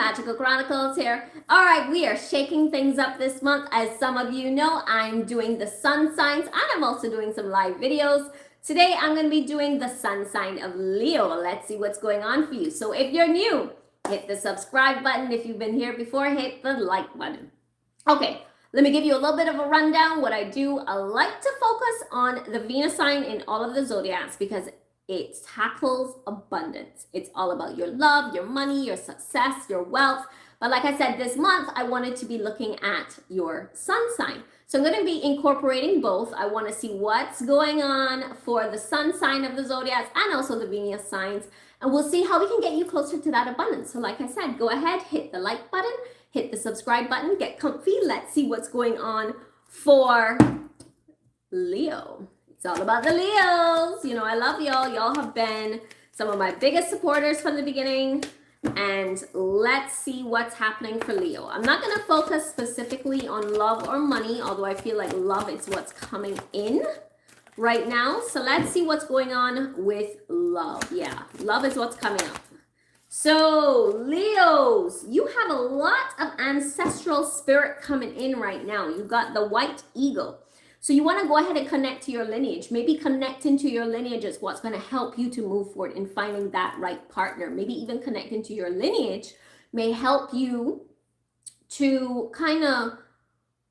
Magical Chronicles here. All right, we are shaking things up this month. As some of you know, I'm doing the sun signs and I'm also doing some live videos. Today, I'm going to be doing the sun sign of Leo. Let's see what's going on for you. So if you're new, hit the subscribe button. If you've been here before, hit the like button. Okay, let me give you a little bit of a rundown. What I do, I like to focus on the Venus sign in all of the zodiacs because it tackles abundance. It's all about your love, your money, your success, your wealth. But like I said, this month, I wanted to be looking at your sun sign. So I'm going to be incorporating both. I want to see what's going on for the sun sign of the zodiacs and also the Venus signs. And we'll see how we can get you closer to that abundance. So like I said, go ahead, hit the like button, hit the subscribe button, get comfy. Let's see what's going on for Leo. It's all about the Leos. You know, I love y'all. Y'all have been some of my biggest supporters from the beginning. And let's see what's happening for Leo. I'm not going to focus specifically on love or money, although I feel like love is what's coming in right now. So let's see what's going on with love. Yeah, love is what's coming up. So Leos, you have a lot of ancestral spirit coming in right now. You got the white eagle. So you want to go ahead and connect to your lineage. Maybe connecting to your lineage is what's going to help you to move forward in finding that right partner. Maybe even connecting to your lineage may help you to kind of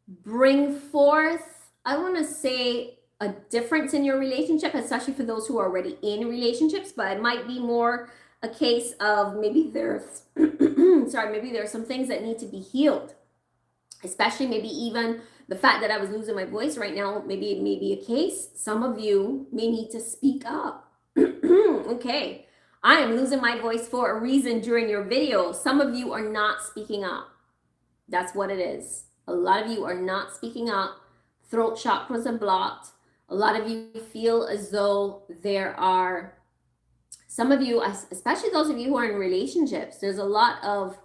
bring forth, I want to say, a difference in your relationship, especially for those who are already in relationships. But it might be more a case of maybe there's, maybe there's some things that need to be healed. Especially maybe even the fact that I was losing my voice right now, maybe it may be a case. Some of you may need to speak up. Okay, I am losing my voice for a reason during your video. Some of you are not speaking up. That's what it is. A lot of you are not speaking up. Throat chakras are blocked. A lot of you feel as though there are, some of you, especially those of you who are in relationships, there's a lot of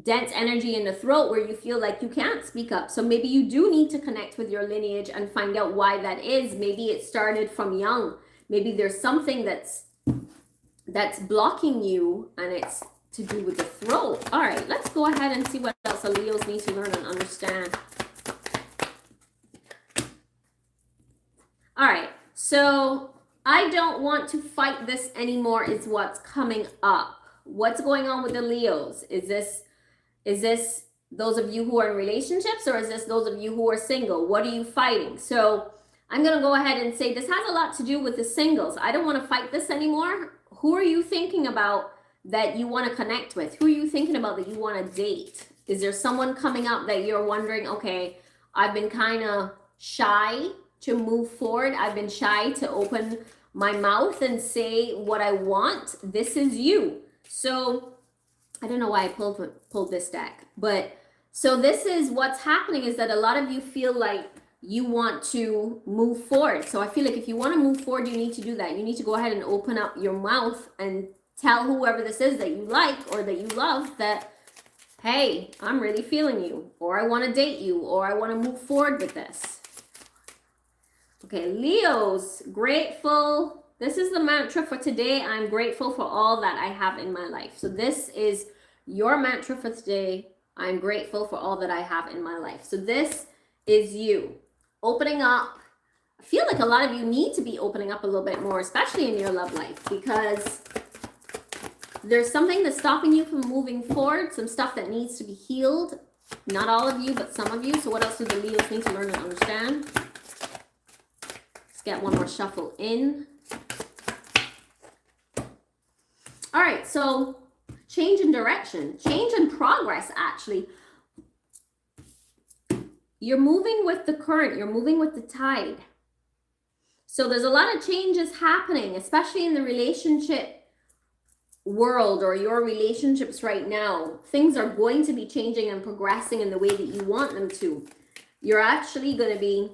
dense energy in the throat where you feel like you can't speak up. So maybe you do need to connect with your lineage and find out why that is. Maybe it started from young. Maybe there's something that's blocking you and it's to do with the throat. All right, let's go ahead and see what else the Leos need to learn and understand. All right, so I don't want to fight this anymore is what's coming up. What's going on with the Leos? Is this those of you who are in relationships, or is this those of you who are single? What are you fighting? So I'm going to go ahead and say this has a lot to do with the singles. I don't want to fight this anymore. Who are you thinking about that you want to connect with? Who are you thinking about that you want to date? Is there someone coming up that you're wondering, okay, I've been kind of shy to move forward. I've been shy to open my mouth and say what I want. This is you. So I don't know why I pulled this deck, but so this is what's happening is that a lot of you feel like you want to move forward. So I feel like if you want to move forward, you need to do that. You need to go ahead and open up your mouth and tell whoever this is that you like or that you love that, hey, I'm really feeling you, or I want to date you, or I want to move forward with this. Okay, Leos, grateful. This is the mantra for today. I'm grateful for all that I have in my life. So this is your mantra for today. I'm grateful for all that I have in my life. So this is you opening up. I feel like a lot of you need to be opening up a little bit more, especially in your love life, because there's something that's stopping you from moving forward, some stuff that needs to be healed. Not all of you, but some of you. So what else do the Leos need to learn and understand? Let's get one more shuffle in. All right, so change in direction, change in progress, actually. You're moving with the current, you're moving with the tide. So there's a lot of changes happening, especially in the relationship world or your relationships right now. Things are going to be changing and progressing in the way that you want them to. You're actually going to be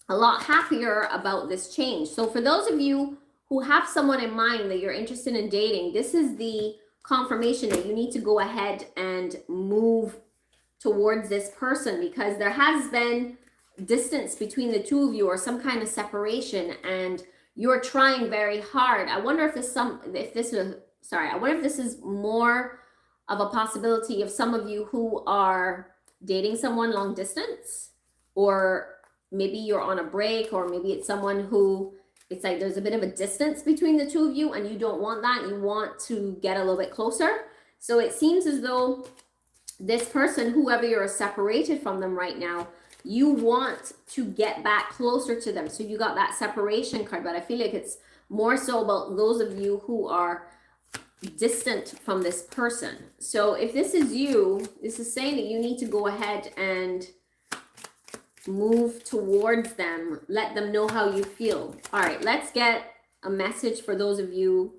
a lot happier about this change. So for those of you who have someone in mind that you're interested in dating, this is the confirmation that you need to go ahead and move towards this person, because there has been distance between the two of you or some kind of separation and you're trying very hard. I wonder if this is more of a possibility of some of you who are dating someone long distance, or maybe you're on a break, or maybe it's someone who it's like there's a bit of a distance between the two of you and you don't want that. You want to get a little bit closer. So it seems as though this person, whoever you're separated from them right now, you want to get back closer to them. So you got that separation card, but I feel like it's more so about those of you who are distant from this person. So if this is you, this is saying that you need to go ahead and move towards them. Let them know how you feel. All right, let's get a message for those of you.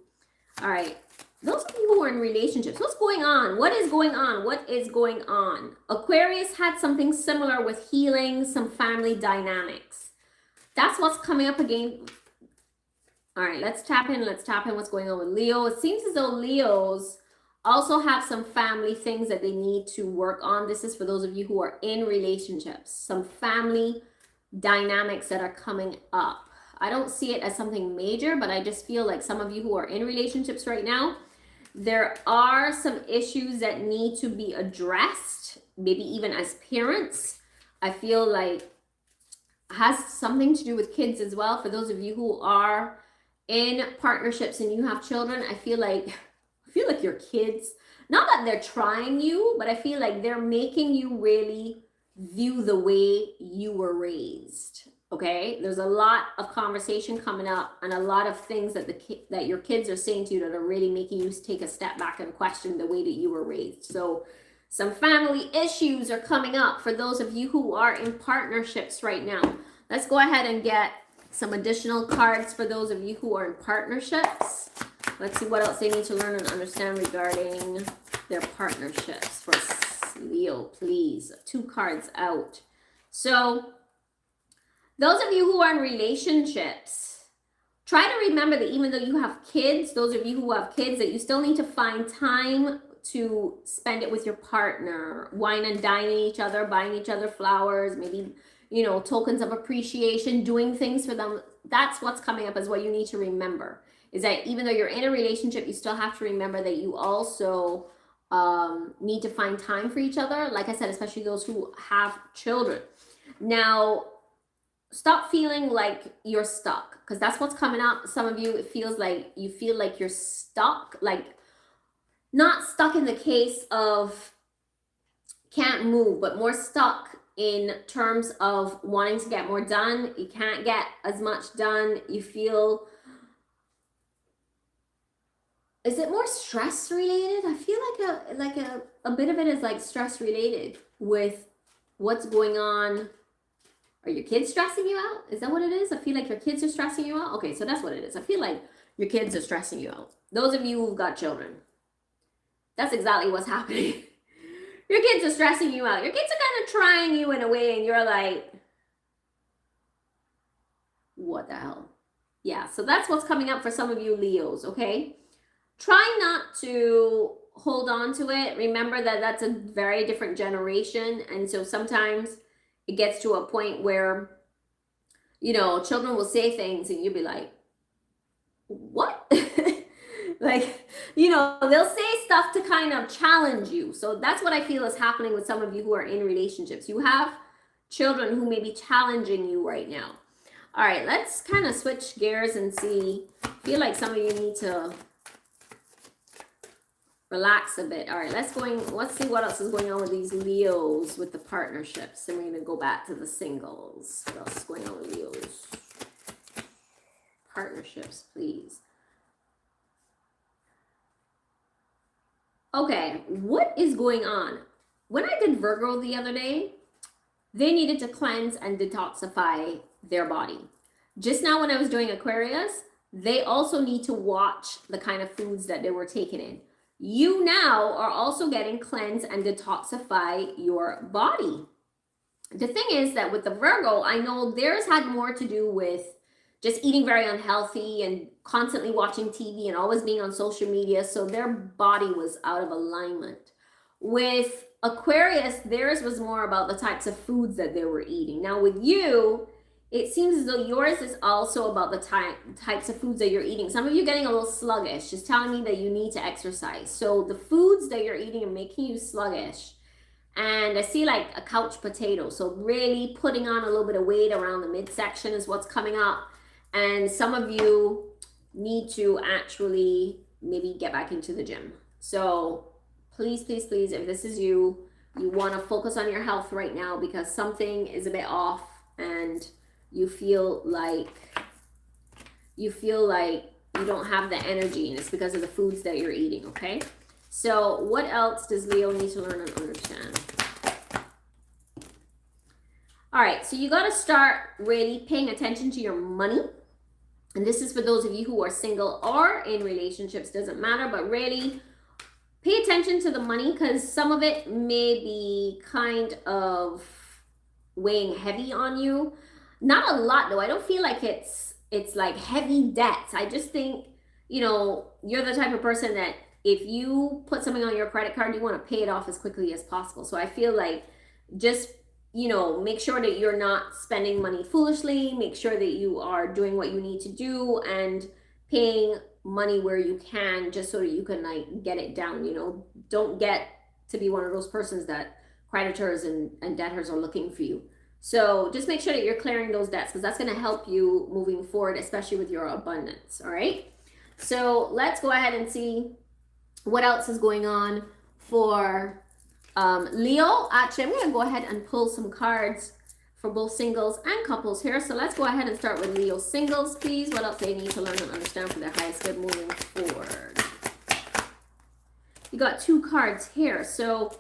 All right, those of you who are in relationships, what's going on? What is going on? What is going on? Aquarius had something similar with healing, some family dynamics. That's what's coming up again. All right, let's tap in. Let's tap in what's going on with Leo. It seems as though Leos also have some family things that they need to work on. This is for those of you who are in relationships. Some family dynamics that are coming up. I don't see it as something major, but I just feel like some of you who are in relationships right now, there are some issues that need to be addressed, maybe even as parents. I feel like it has something to do with kids as well. For those of you who are in partnerships and you have children, I feel like your kids, not that they're trying you, but I feel like they're making you really view the way you were raised. Okay, there's a lot of conversation coming up and a lot of things that that your kids are saying to you that are really making you take a step back and question the way that you were raised. So some family issues are coming up for those of you who are in partnerships right now. Let's go ahead and get some additional cards for those of you who are in partnerships. Let's see what else they need to learn and understand regarding their partnerships for Leo, please. 2 cards out. So those of you who are in relationships, try to remember that even though you have kids, those of you who have kids, that you still need to find time to spend it with your partner, wine and dining each other, buying each other flowers, maybe, you know, tokens of appreciation, doing things for them. That's what's coming up as what you need to remember, is that even though you're in a relationship, you still have to remember that you also need to find time for each other. Like I said, especially those who have children. Now, stop feeling like you're stuck, because that's what's coming up. Some of you, it feels like you feel like you're stuck, like not stuck in the case of can't move, but more stuck in terms of wanting to get more done. You can't get as much done. You feel, is it more stress related? I feel like a bit of it is like stress related with what's going on. Are your kids stressing you out? Is that what it is? I feel like your kids are stressing you out. Okay, so that's what it is. I feel like your kids are stressing you out. Those of you who've got children, that's exactly what's happening. Your kids are stressing you out. Your kids are kind of trying you in a way, and you're like, what the hell? Yeah, so that's what's coming up for some of you Leos, okay? Try not to hold on to it. Remember that that's a very different generation, and so sometimes it gets to a point where, you know, children will say things and you'll be like, what? Like, you know, they'll say stuff to kind of challenge you. So that's what I feel is happening with some of you who are in relationships. You have children who may be challenging you right now. All right, let's kind of switch gears and see. I feel like some of you need to relax a bit. All right, let's see what else is going on with these Leos with the partnerships. Then we're going to go back to the singles. What else is going on with Leos? Partnerships, please. Okay, what is going on? When I did Virgo the other day, they needed to cleanse and detoxify their body. Just now when I was doing Aquarius, they also need to watch the kind of foods that they were taking in. You now are also getting cleanse and detoxify your body. The thing is that with the Virgo, I know theirs had more to do with just eating very unhealthy and constantly watching TV and always being on social media. So their body was out of alignment. With Aquarius, theirs was more about the types of foods that they were eating. Now with you, it seems as though yours is also about the types of foods that you're eating. Some of you are getting a little sluggish, just telling me that you need to exercise. So the foods that you're eating are making you sluggish. And I see like a couch potato. So really putting on a little bit of weight around the midsection is what's coming up. And some of you need to actually maybe get back into the gym. So please, please, please, if this is you, you want to focus on your health right now because something is a bit off and you feel like you don't have the energy, and it's because of the foods that you're eating, okay? So what else does Leo need to learn and understand? All right, so you got to start really paying attention to your money. And this is for those of you who are single or in relationships, doesn't matter, but really pay attention to the money because some of it may be kind of weighing heavy on you. Not a lot though. I don't feel like it's like heavy debts. I just think, you know, you're the type of person that if you put something on your credit card, you want to pay it off as quickly as possible. So I feel like just, you know, make sure that you're not spending money foolishly. Make sure that you are doing what you need to do and paying money where you can just so that you can like get it down. You know, don't get to be one of those persons that creditors and debtors are looking for you. So just make sure that you're clearing those debts because that's going to help you moving forward, especially with your abundance. All right. So let's go ahead and see what else is going on for Leo. Actually, I'm going to go ahead and pull some cards for both singles and couples here. So let's go ahead and start with Leo singles, please. What else they need to learn and understand for their highest good moving forward. You got 2 cards here. So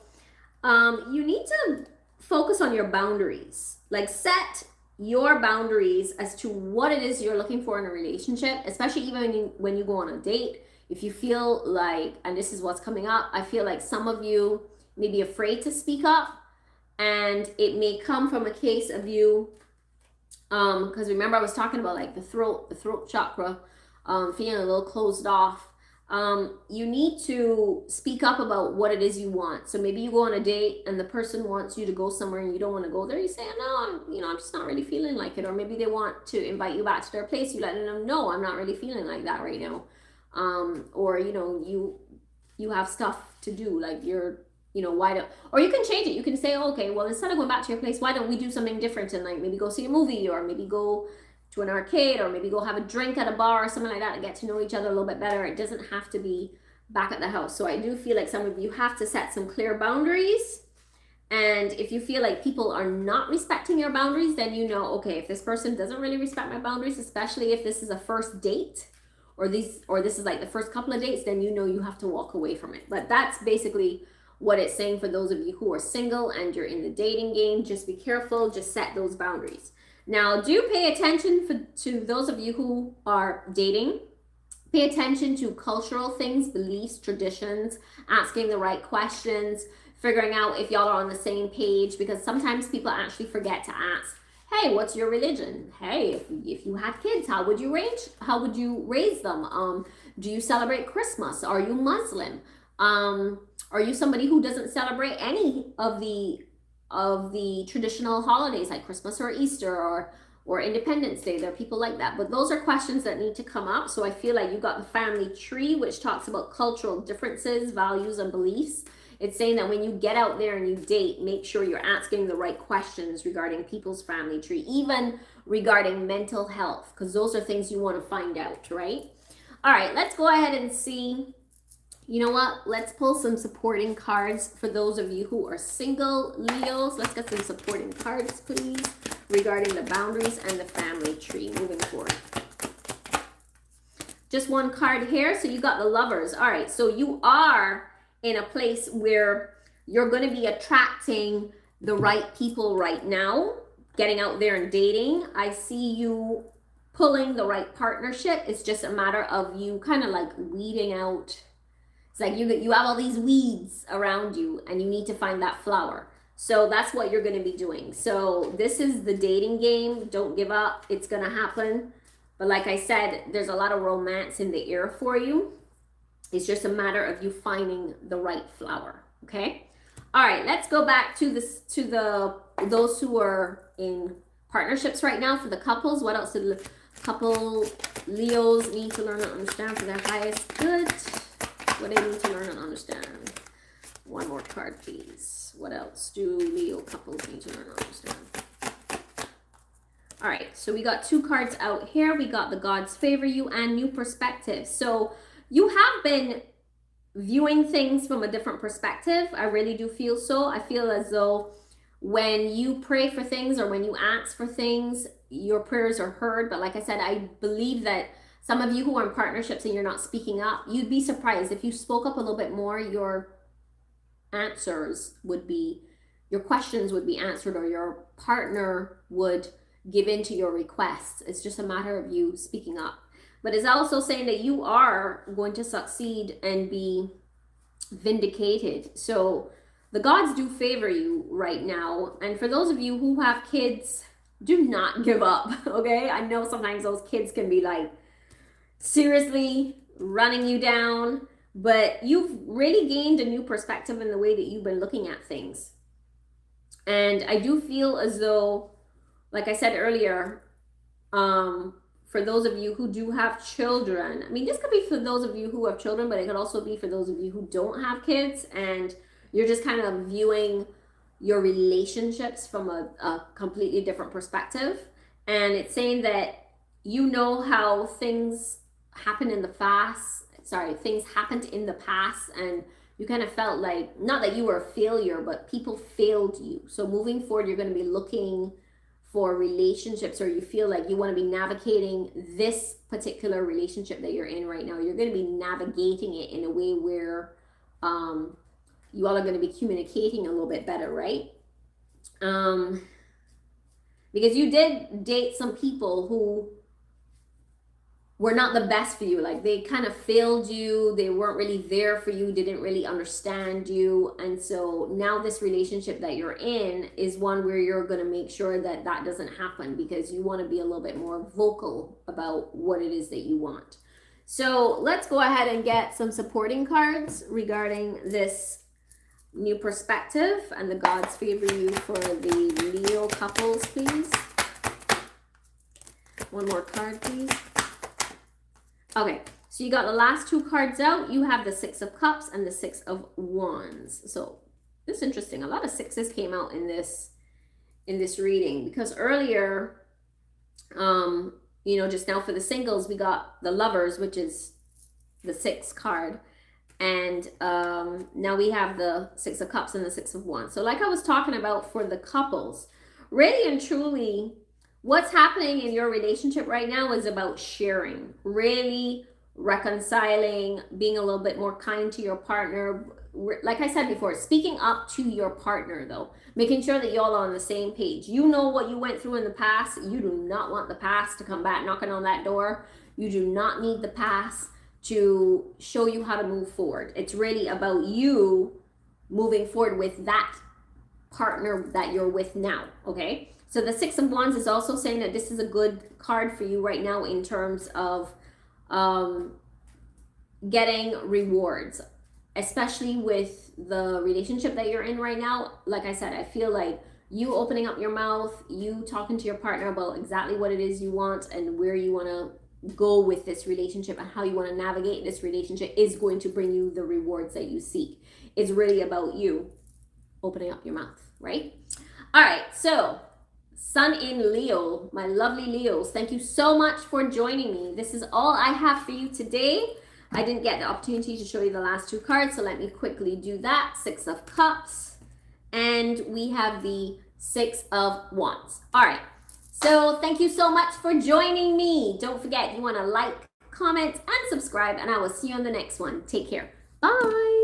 you need to focus on your boundaries. Like set your boundaries as to what it is you're looking for in a relationship, especially even when you go on a date. If you feel like, and this is what's coming up, I feel like some of you may be afraid to speak up, and it may come from a case of you, because remember I was talking about like the throat chakra, feeling a little closed off. You need to speak up about what it is you want. So maybe you go on a date and the person wants you to go somewhere and you don't want to go there. You say, no, I'm just not really feeling like it. Or maybe they want to invite you back to their place. You let them know, I'm not really feeling like that right now. Or, you have stuff to do, like why don't, or you can change it. You can say, okay, well, instead of going back to your place, why don't we do something different and like maybe go see a movie, or maybe go to an arcade, or maybe go have a drink at a bar or something like that and get to know each other a little bit better. It doesn't have to be back at the house. So I do feel like some of you have to set some clear boundaries. And if you feel like people are not respecting your boundaries, then okay, if this person doesn't really respect my boundaries, especially if this is a first date or this is like the first couple of dates, then you have to walk away from it. But that's basically what it's saying for those of you who are single and you're in the dating game. Just be careful, just set those boundaries. Now, do pay attention to those of you who are dating. Pay attention to cultural things, beliefs, traditions, asking the right questions, figuring out if y'all are on the same page, because sometimes people actually forget to ask, hey, what's your religion? Hey, if you had kids, how would you raise them? Do you celebrate Christmas? Are you Muslim? Are you somebody who doesn't celebrate any of the traditional holidays like Christmas or Easter or Independence Day? There are people like that. But those are questions that need to come up. So I feel like you got the family tree, which talks about cultural differences, values, and beliefs. It's saying that when you get out there and you date, make sure you're asking the right questions regarding people's family tree, even regarding mental health, because those are things you want to find out, right? All right, let's go ahead and see. You know what? Let's pull some supporting cards for those of you who are single Leos. Let's get some supporting cards, please, regarding the boundaries and the family tree moving forward. Just one card here. So you got the Lovers. All right. So you are in a place where you're going to be attracting the right people right now, getting out there and dating. I see you pulling the right partnership. It's just a matter of you kind of like weeding out. It's like you have all these weeds around you and you need to find that flower. So that's what you're going to be doing. So this is the dating game. Don't give up. It's going to happen. But like I said, there's a lot of romance in the air for you. It's just a matter of you finding the right flower. Okay. All right. Let's go back to those who are in partnerships right now for the couples. What else do the couple Leos need to learn and understand for their highest good? What they need to learn and understand. One more card, please. What else do Leo couples need to learn and understand? All right, so we got 2 cards out here. We got the gods favor you and new perspective. So you have been viewing things from a different perspective. I really do feel so. I feel as though when you pray for things or when you ask for things, your prayers are heard. But like I said, I believe that some of you who are in partnerships and you're not speaking up, you'd be surprised if you spoke up a little bit more, your answers would be, your questions would be answered, or your partner would give in to your requests. It's just a matter of you speaking up. But it's also saying that you are going to succeed and be vindicated. So the gods do favor you right now. And for those of you who have kids, do not give up, okay? I know sometimes those kids can be like seriously running you down, but you've really gained a new perspective in the way that you've been looking at things. And I do feel as though, like I said earlier, for those of you who do have children, I mean, this could be for those of you who have children, but it could also be for those of you who don't have kids, and you're just kind of viewing your relationships from a completely different perspective. And it's saying that you know how things happened in the past. Things happened in the past, and you kind of felt like, not that you were a failure, but people failed you. So moving forward, you're going to be looking for relationships, or you feel like you want to be navigating this particular relationship that you're in right now. You're going to be navigating it in a way where you all are going to be communicating a little bit better, right? Because you did date some people who were not the best for you. Like, they kind of failed you. They weren't really there for you, didn't really understand you. And so now this relationship that you're in is one where you're going to make sure that that doesn't happen, because you want to be a little bit more vocal about what it is that you want. So let's go ahead and get some supporting cards regarding this new perspective and the gods favor you for the Leo couples, please. One more card, please. Okay, so you got the last 2 cards out. You have the 6 of Cups and the 6 of Wands. So this is interesting. A lot of 6s came out in this reading, because earlier, just now for the singles, we got the Lovers, which is the 6th card. And now we have the 6 of Cups and the 6 of Wands. So like I was talking about for the couples, really and truly, what's happening in your relationship right now is about sharing, really reconciling, being a little bit more kind to your partner. Like I said before, speaking up to your partner, though, making sure that y'all are on the same page. You know what you went through in the past. You do not want the past to come back knocking on that door. You do not need the past to show you how to move forward. It's really about you moving forward with that partner that you're with now, okay? So the 6 of Wands is also saying that this is a good card for you right now in terms of getting rewards, especially with the relationship that you're in right now. Like I said, I feel like you opening up your mouth, you talking to your partner about exactly what it is you want and where you want to go with this relationship and how you want to navigate this relationship is going to bring you the rewards that you seek. It's really about you opening up your mouth, right? All right, so Sun in Leo, my lovely Leos, thank you so much for joining me. This is all I have for you today. I didn't get the opportunity to show you the last 2 cards, so let me quickly do that. 6 of Cups, and we have the 6 of Wands. All right, so thank you so much for joining me. Don't forget, you want to like, comment, and subscribe, and I will see you on the next one. Take care. Bye.